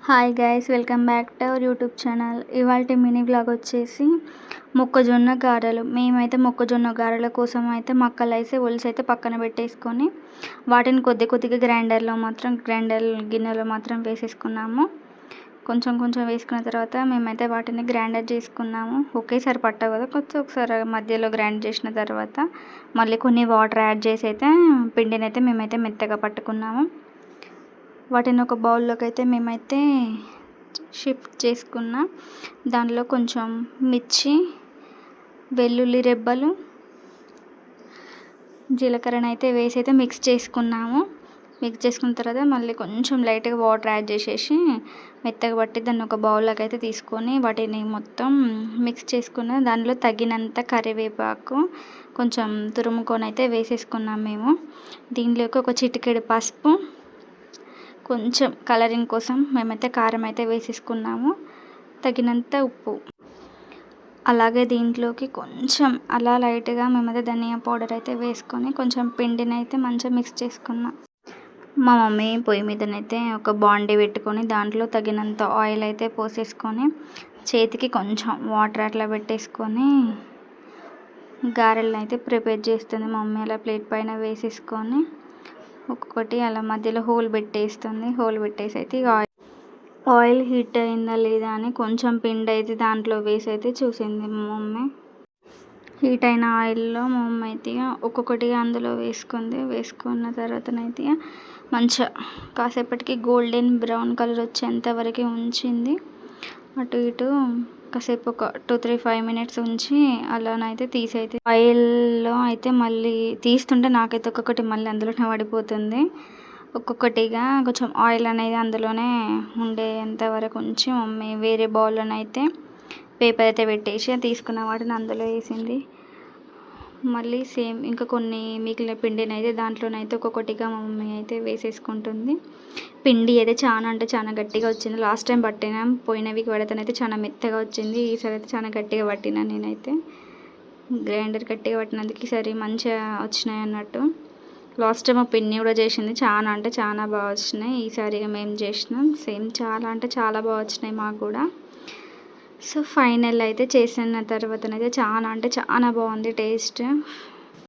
Hi guys, welcome back to our YouTube channel. ఇవాళ mini vlog వచ్చేసి మొక్కజొన్న గారెలు. మేమైతే మొక్కజొన్న గారెల కోసం అయితే మక్కలైతే ఒలిసి పక్కన పెట్టేసుకొని వాటిని కొద్దిగా గ్రైండర్ గిన్నెలో మాత్రం వేసేసుకున్నాము. కొంచెం కొంచెం వేసుకున్న తర్వాత మేమైతే వాటిని గ్రైండర్ చేసుకున్నాము. ఒకేసారి పట్టవు కదా, కొంచెం ఒకసారి మధ్యలో గ్రైండ్ చేసిన తర్వాత మళ్ళీ కొన్ని వాటర్ యాడ్ చేసి అయితే పిండిని అయితే మేమైతే మెత్తగా పట్టుకున్నాము. వాటిని ఒక బౌల్లోకి అయితే మేమైతే షిఫ్ట్ చేసుకున్నాం. దానిలో కొంచెం మిర్చి, వెల్లుల్లి రెబ్బలు, జీలకర్రను అయితే వేసి అయితే మిక్స్ చేసుకున్నాము. మిక్స్ చేసుకున్న తర్వాత మళ్ళీ కొంచెం లైట్గా వాటర్ యాడ్ చేసేసి మెత్తగా పట్టి దాన్ని ఒక బౌల్లోకి అయితే తీసుకొని వాటిని మొత్తం మిక్స్ చేసుకున్న దానిలో తగినంత కరివేపాకు కొంచెం తురుముకొని అయితే వేసేసుకున్నాం మేము. దీనిలోకి ఒక చిటికెడు పసుపు, కొంచెం కలరింగ్ కోసం మేమైతే కారం అయితే వేసేసుకున్నాము, తగినంత ఉప్పు. అలాగే దీంట్లోకి కొంచెం అలా లైట్గా మేమైతే ధనియా పౌడర్ అయితే వేసుకొని కొంచెం పిండిని అయితే మంచిగా మిక్స్ చేసుకున్నాం. మా మమ్మీ పొయ్యి మీదనైతే ఒక బాండీ పెట్టుకొని దాంట్లో తగినంత ఆయిల్ అయితే పోసేసుకొని చేతికి కొంచెం వాటర్ అట్లా పెట్టేసుకొని గారెలను అయితే ప్రిపేర్ చేస్తుంది. మా మమ్మీ అలా ప్లేట్ పైన వేసేసుకొని ఒక్కొక్కటి అలా మధ్యలో హోల్ పెట్టేస్తుంది. హోల్ పెట్టేసి అయితే ఆయిల్ హీట్ అయిందా లేదా అని కొంచెం పిండి అయితే దాంట్లో వేసి అయితే చూసింది మా మమ్మీ. హీట్ అయిన ఆయిల్లో మా మమ్మీ అయితే ఒక్కొక్కటిగా అందులో వేసుకుంది. వేసుకున్న తర్వాతనైతే మంచిగా కాసేపటికి గోల్డెన్ బ్రౌన్ కలర్ వచ్చేంత వరకు ఉంచింది. అటు ఇటు కాసేపు ఒక 2-5 మినిట్స్ ఉంచి అలానైతే తీసైతే ఆయిల్లో అయితే మళ్ళీ తీస్తుంటే నాకైతే ఒక్కొక్కటి మళ్ళీ అందులోనే పడిపోతుంది. ఒక్కొక్కటిగా కొంచెం ఆయిల్ అనేది అందులోనే ఉండేంత వరకు ఉంచి మమ్మీ వేరే బౌల్లోనైతే పేపర్ అయితే పెట్టేసి తీసుకున్న వాటిని అందులో వేసింది. మళ్ళీ సేమ్ ఇంకా కొన్ని మిగిలిన పిండిని అయితే దాంట్లోనైతే ఒక్కొక్కటిగా మా మమ్మీ అయితే వేసేసుకుంటుంది. పిండి అయితే చాలా గట్టిగా వచ్చింది. లాస్ట్ టైం పట్టిన పోయిన వీక్ పడితేనైతే చాలా మెత్తగా వచ్చింది. ఈసారి అయితే చాలా గట్టిగా పట్టిన నేనైతే గ్రైండర్ గట్టిగా పట్టినందుకు ఈసారి మంచిగా వచ్చినాయి అన్నట్టు. లాస్ట్ టైం మా పిన్ని కూడా చేసింది, చాలా బాగా వచ్చినాయి. ఈసారిగా మేము చేసినాం, సేమ్ చాలా బాగా వచ్చినాయి మాకు కూడా. సో ఫైనల్ అయితే చేసిన తర్వాతనైతే చాలా బాగుంది టేస్ట్.